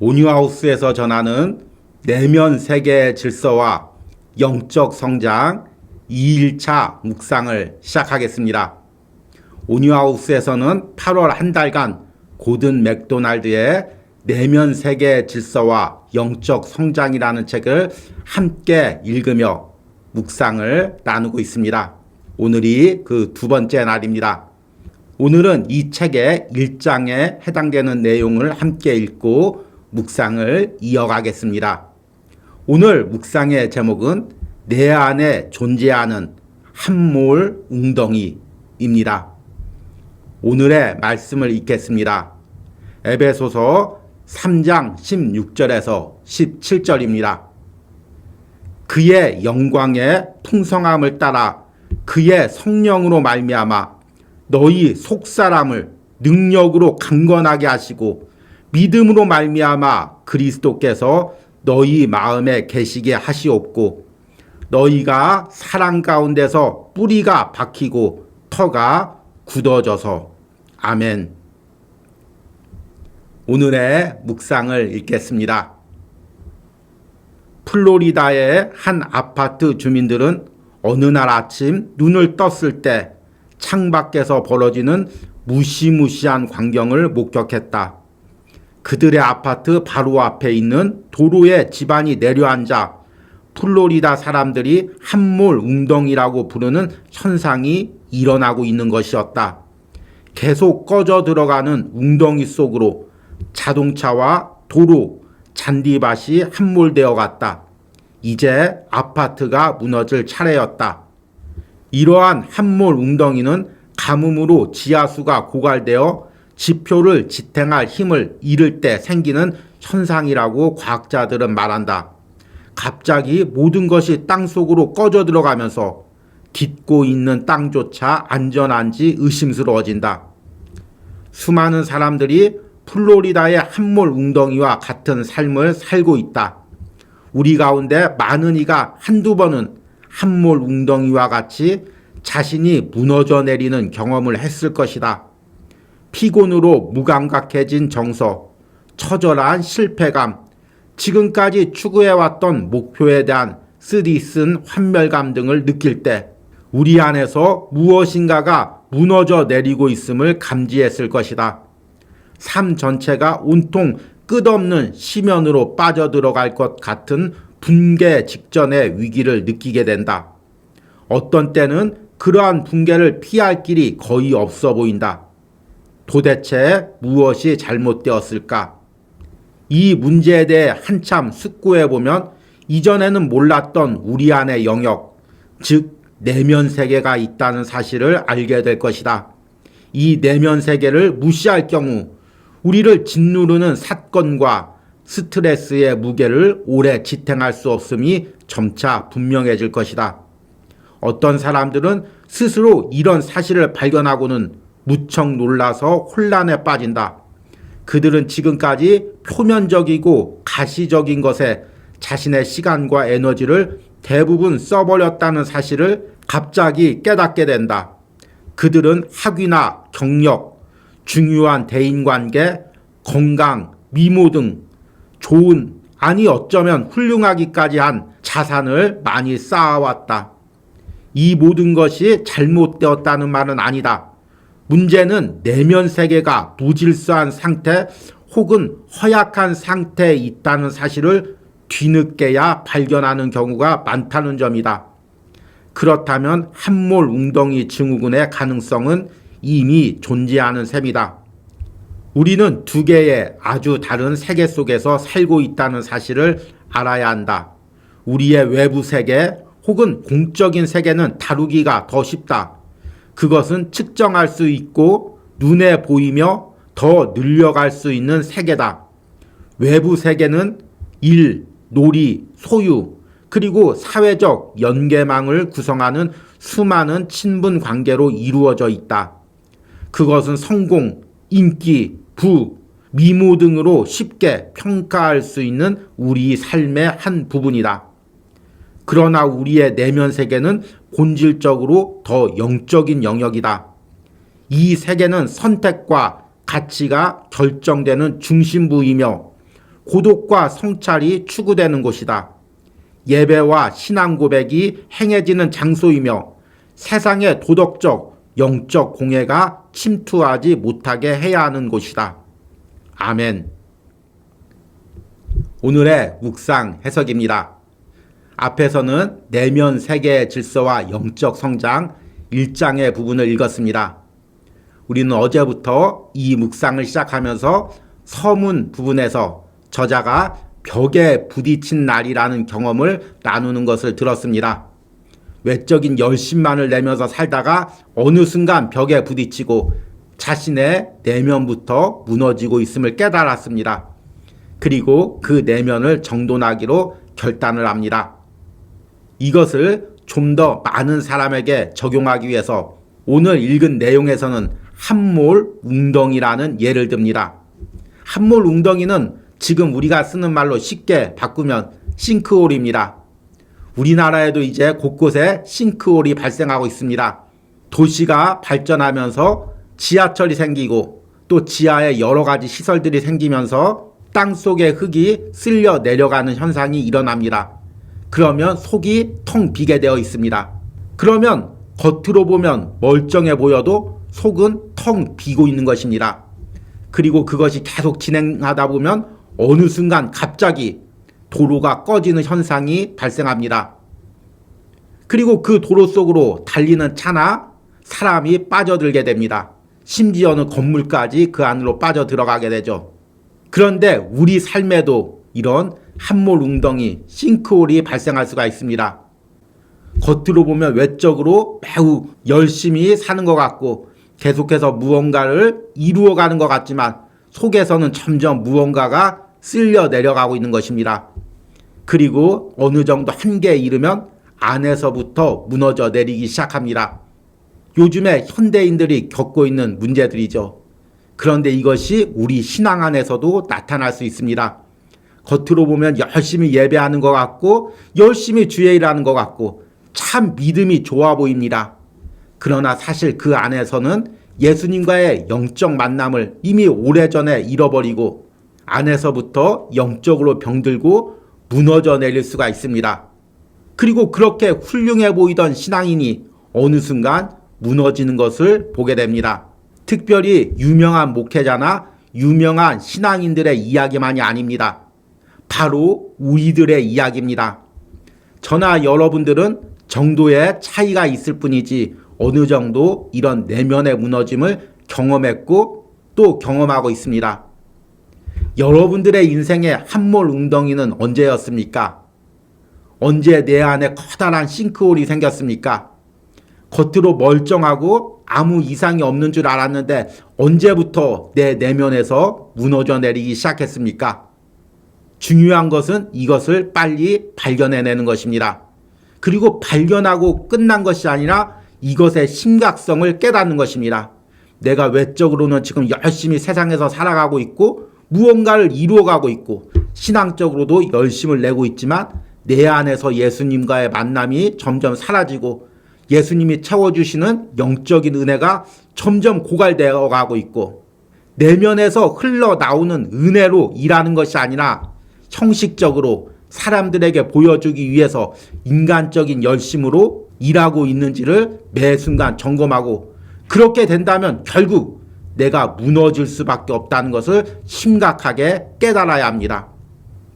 온유하우스에서 전하는 내면 세계의 질서와 영적 성장 2일차 묵상을 시작하겠습니다. 온유하우스에서는 8월 한 달간 고든 맥도날드의 내면 세계의 질서와 영적 성장이라는 책을 함께 읽으며 묵상을 나누고 있습니다. 오늘이 그 두 번째 날입니다. 오늘은 이 책의 1장에 해당되는 내용을 함께 읽고 묵상을 이어가겠습니다. 오늘 묵상의 제목은 내 안에 존재하는 한몰 웅덩이입니다. 오늘의 말씀을 읽겠습니다. 에베소서 3장 16절에서 17절입니다. 그의 영광의 풍성함을 따라 그의 성령으로 말미암아 너희 속사람을 능력으로 강건하게 하시고 믿음으로 말미암아 그리스도께서 너희 마음에 계시게 하시옵고 너희가 사랑 가운데서 뿌리가 박히고 터가 굳어져서. 아멘. 오늘의 묵상을 읽겠습니다. 플로리다의 한 아파트 주민들은 어느 날 아침 눈을 떴을 때 창밖에서 벌어지는 무시무시한 광경을 목격했다. 그들의 아파트 바로 앞에 있는 도로에 집안이 내려앉아 플로리다 사람들이 한몰 웅덩이라고 부르는 현상이 일어나고 있는 것이었다. 계속 꺼져 들어가는 웅덩이 속으로 자동차와 도로, 잔디밭이 함몰되어 갔다. 이제 아파트가 무너질 차례였다. 이러한 함몰 웅덩이는 가뭄으로 지하수가 고갈되어 지표를 지탱할 힘을 잃을 때 생기는 현상이라고 과학자들은 말한다. 갑자기 모든 것이 땅속으로 꺼져 들어가면서 딛고 있는 땅조차 안전한지 의심스러워진다. 수많은 사람들이 플로리다의 함몰 웅덩이와 같은 삶을 살고 있다. 우리 가운데 많은 이가 한두 번은 함몰 웅덩이와 같이 자신이 무너져 내리는 경험을 했을 것이다. 피곤으로 무감각해진 정서, 처절한 실패감, 지금까지 추구해왔던 목표에 대한 쓰디쓴 환멸감 등을 느낄 때 우리 안에서 무엇인가가 무너져 내리고 있음을 감지했을 것이다. 삶 전체가 온통 끝없는 심연으로 빠져들어갈 것 같은 붕괴 직전의 위기를 느끼게 된다. 어떤 때는 그러한 붕괴를 피할 길이 거의 없어 보인다. 도대체 무엇이 잘못되었을까? 이 문제에 대해 한참 숙고해보면 이전에는 몰랐던 우리 안의 영역, 즉 내면 세계가 있다는 사실을 알게 될 것이다. 이 내면 세계를 무시할 경우 우리를 짓누르는 사건과 스트레스의 무게를 오래 지탱할 수 없음이 점차 분명해질 것이다. 어떤 사람들은 스스로 이런 사실을 발견하고는 무척 놀라서 혼란에 빠진다. 그들은 지금까지 표면적이고 가시적인 것에 자신의 시간과 에너지를 대부분 써버렸다는 사실을 갑자기 깨닫게 된다. 그들은 학위나 경력, 중요한 대인관계, 건강, 미모 등 좋은, 아니 어쩌면 훌륭하기까지 한 자산을 많이 쌓아왔다. 이 모든 것이 잘못되었다는 말은 아니다. 문제는 내면 세계가 무질서한 상태 혹은 허약한 상태에 있다는 사실을 뒤늦게야 발견하는 경우가 많다는 점이다. 그렇다면 함몰 웅덩이 증후군의 가능성은 이미 존재하는 셈이다. 우리는 두 개의 아주 다른 세계 속에서 살고 있다는 사실을 알아야 한다. 우리의 외부 세계 혹은 공적인 세계는 다루기가 더 쉽다. 그것은 측정할 수 있고 눈에 보이며 더 늘려갈 수 있는 세계다. 외부 세계는 일, 놀이, 소유, 그리고 사회적 연계망을 구성하는 수많은 친분 관계로 이루어져 있다. 그것은 성공, 인기, 부, 미모 등으로 쉽게 평가할 수 있는 우리 삶의 한 부분이다. 그러나 우리의 내면 세계는 본질적으로 더 영적인 영역이다. 이 세계는 선택과 가치가 결정되는 중심부이며 고독과 성찰이 추구되는 곳이다. 예배와 신앙 고백이 행해지는 장소이며 세상의 도덕적, 영적 공해가 침투하지 못하게 해야 하는 곳이다. 아멘. 오늘의 묵상 해석입니다. 앞에서는 내면 세계의 질서와 영적 성장 1장의 부분을 읽었습니다. 우리는 어제부터 이 묵상을 시작하면서 서문 부분에서 저자가 벽에 부딪힌 날이라는 경험을 나누는 것을 들었습니다. 외적인 열심만을 내면서 살다가 어느 순간 벽에 부딪히고 자신의 내면부터 무너지고 있음을 깨달았습니다. 그리고 그 내면을 정돈하기로 결단을 합니다. 이것을 좀 더 많은 사람에게 적용하기 위해서 오늘 읽은 내용에서는 함몰 웅덩이라는 예를 듭니다. 함몰 웅덩이는 지금 우리가 쓰는 말로 쉽게 바꾸면 싱크홀입니다. 우리나라에도 이제 곳곳에 싱크홀이 발생하고 있습니다. 도시가 발전하면서 지하철이 생기고 또 지하에 여러 가지 시설들이 생기면서 땅속의 흙이 쓸려 내려가는 현상이 일어납니다. 그러면 속이 텅 비게 되어 있습니다. 그러면 겉으로 보면 멀쩡해 보여도 속은 텅 비고 있는 것입니다. 그리고 그것이 계속 진행하다 보면 어느 순간 갑자기 도로가 꺼지는 현상이 발생합니다. 그리고 그 도로 속으로 달리는 차나 사람이 빠져들게 됩니다. 심지어는 건물까지 그 안으로 빠져 들어가게 되죠. 그런데 우리 삶에도 이런 함몰 웅덩이, 싱크홀이 발생할 수가 있습니다. 겉으로 보면 외적으로 매우 열심히 사는 것 같고 계속해서 무언가를 이루어가는 것 같지만 속에서는 점점 무언가가 쓸려 내려가고 있는 것입니다. 그리고 어느 정도 한계에 이르면 안에서부터 무너져 내리기 시작합니다. 요즘에 현대인들이 겪고 있는 문제들이죠. 그런데 이것이 우리 신앙 안에서도 나타날 수 있습니다. 겉으로 보면 열심히 예배하는 것 같고 열심히 주의 일하는 것 같고 참 믿음이 좋아 보입니다. 그러나 사실 그 안에서는 예수님과의 영적 만남을 이미 오래전에 잃어버리고 안에서부터 영적으로 병들고 무너져 내릴 수가 있습니다. 그리고 그렇게 훌륭해 보이던 신앙인이 어느 순간 무너지는 것을 보게 됩니다. 특별히 유명한 목회자나 유명한 신앙인들의 이야기만이 아닙니다. 바로 우리들의 이야기입니다. 저나 여러분들은 정도의 차이가 있을 뿐이지 어느 정도 이런 내면의 무너짐을 경험했고 또 경험하고 있습니다. 여러분들의 인생의 함몰 웅덩이는 언제였습니까? 언제 내 안에 커다란 싱크홀이 생겼습니까? 겉으로 멀쩡하고 아무 이상이 없는 줄 알았는데 언제부터 내 내면에서 무너져 내리기 시작했습니까? 중요한 것은 이것을 빨리 발견해내는 것입니다. 그리고 발견하고 끝난 것이 아니라 이것의 심각성을 깨닫는 것입니다. 내가 외적으로는 지금 열심히 세상에서 살아가고 있고 무언가를 이루어가고 있고 신앙적으로도 열심을 내고 있지만 내 안에서 예수님과의 만남이 점점 사라지고 예수님이 채워주시는 영적인 은혜가 점점 고갈되어 가고 있고 내면에서 흘러나오는 은혜로 일하는 것이 아니라 형식적으로 사람들에게 보여주기 위해서 인간적인 열심으로 일하고 있는지를 매 순간 점검하고 그렇게 된다면 결국 내가 무너질 수밖에 없다는 것을 심각하게 깨달아야 합니다.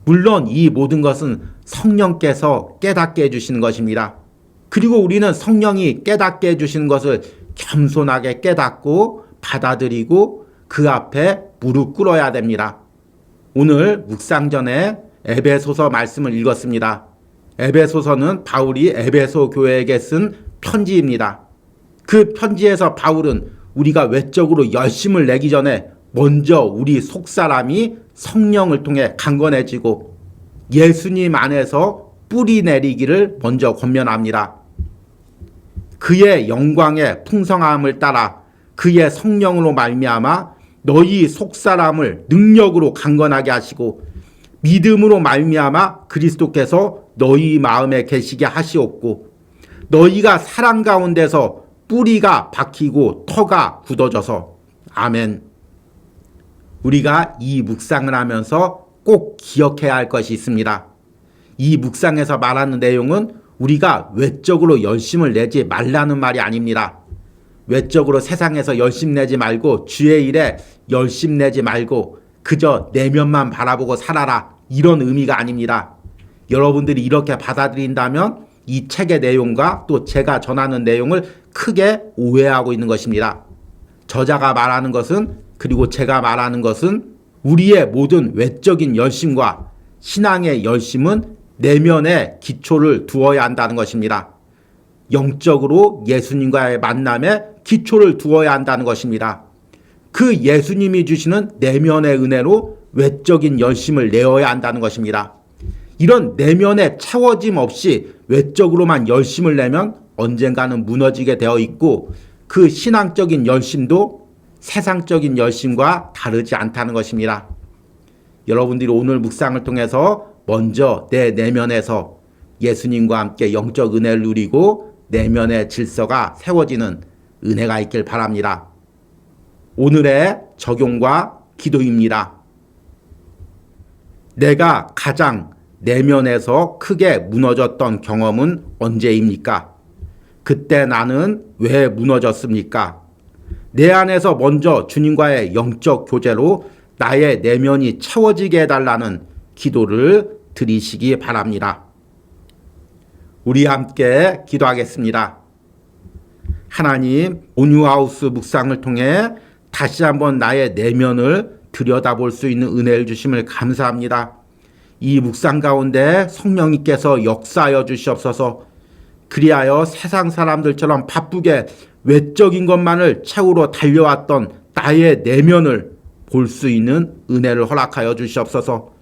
물론 이 모든 것은 성령께서 깨닫게 해주시는 것입니다. 그리고 우리는 성령이 깨닫게 해주시는 것을 겸손하게 깨닫고 받아들이고 그 앞에 무릎 꿇어야 됩니다. 오늘 묵상 전에 에베소서 말씀을 읽었습니다. 에베소서는 바울이 에베소 교회에게 쓴 편지입니다. 그 편지에서 바울은 우리가 외적으로 열심을 내기 전에 먼저 우리 속사람이 성령을 통해 강건해지고 예수님 안에서 뿌리 내리기를 먼저 권면합니다. 그의 영광의 풍성함을 따라 그의 성령으로 말미암아 너희 속사람을 능력으로 강건하게 하시고 믿음으로 말미암아 그리스도께서 너희 마음에 계시게 하시옵고 너희가 사랑 가운데서 뿌리가 박히고 터가 굳어져서 아멘. 우리가 이 묵상을 하면서 꼭 기억해야 할 것이 있습니다. 이 묵상에서 말하는 내용은 우리가 외적으로 열심을 내지 말라는 말이 아닙니다. 외적으로 세상에서 열심 내지 말고 주의 일에 열심 내지 말고 그저 내면만 바라보고 살아라, 이런 의미가 아닙니다. 여러분들이 이렇게 받아들인다면 이 책의 내용과 또 제가 전하는 내용을 크게 오해하고 있는 것입니다. 저자가 말하는 것은, 그리고 제가 말하는 것은 우리의 모든 외적인 열심과 신앙의 열심은 내면에 기초를 두어야 한다는 것입니다. 영적으로 예수님과의 만남에 기초를 두어야 한다는 것입니다. 그 예수님이 주시는 내면의 은혜로 외적인 열심을 내어야 한다는 것입니다. 이런 내면의 채워짐 없이 외적으로만 열심을 내면 언젠가는 무너지게 되어 있고, 그 신앙적인 열심도 세상적인 열심과 다르지 않다는 것입니다. 여러분들이 오늘 묵상을 통해서 먼저 내 내면에서 예수님과 함께 영적 은혜를 누리고 내면의 질서가 세워지는 은혜가 있길 바랍니다. 오늘의 적용과 기도입니다. 내가 가장 내면에서 크게 무너졌던 경험은 언제입니까? 그때 나는 왜 무너졌습니까? 내 안에서 먼저 주님과의 영적 교제로 나의 내면이 채워지게 해달라는 기도를 드리시기 바랍니다. 우리 함께 기도하겠습니다. 하나님, 온유하우스 묵상을 통해 다시 한번 나의 내면을 들여다볼 수 있는 은혜를 주심을 감사합니다. 이 묵상 가운데 성령님께서 역사하여 주시옵소서. 그리하여 세상 사람들처럼 바쁘게 외적인 것만을 채우러 달려왔던 나의 내면을 볼 수 있는 은혜를 허락하여 주시옵소서.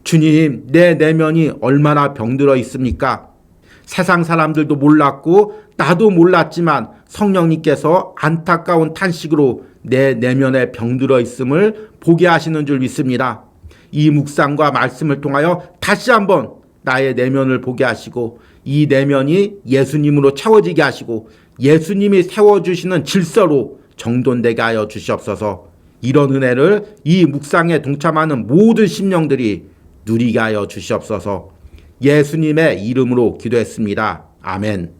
주님, 내 내면이 얼마나 병들어 있습니까? 세상 사람들도 몰랐고 나도 몰랐지만 성령님께서 안타까운 탄식으로 내 내면에 병들어 있음을 보게 하시는 줄 믿습니다. 이 묵상과 말씀을 통하여 다시 한번 나의 내면을 보게 하시고 이 내면이 예수님으로 채워지게 하시고 예수님이 세워주시는 질서로 정돈되게 하여 주시옵소서. 이런 은혜를 이 묵상에 동참하는 모든 심령들이 누리게 하여 주시옵소서. 예수님의 이름으로 기도했습니다. 아멘.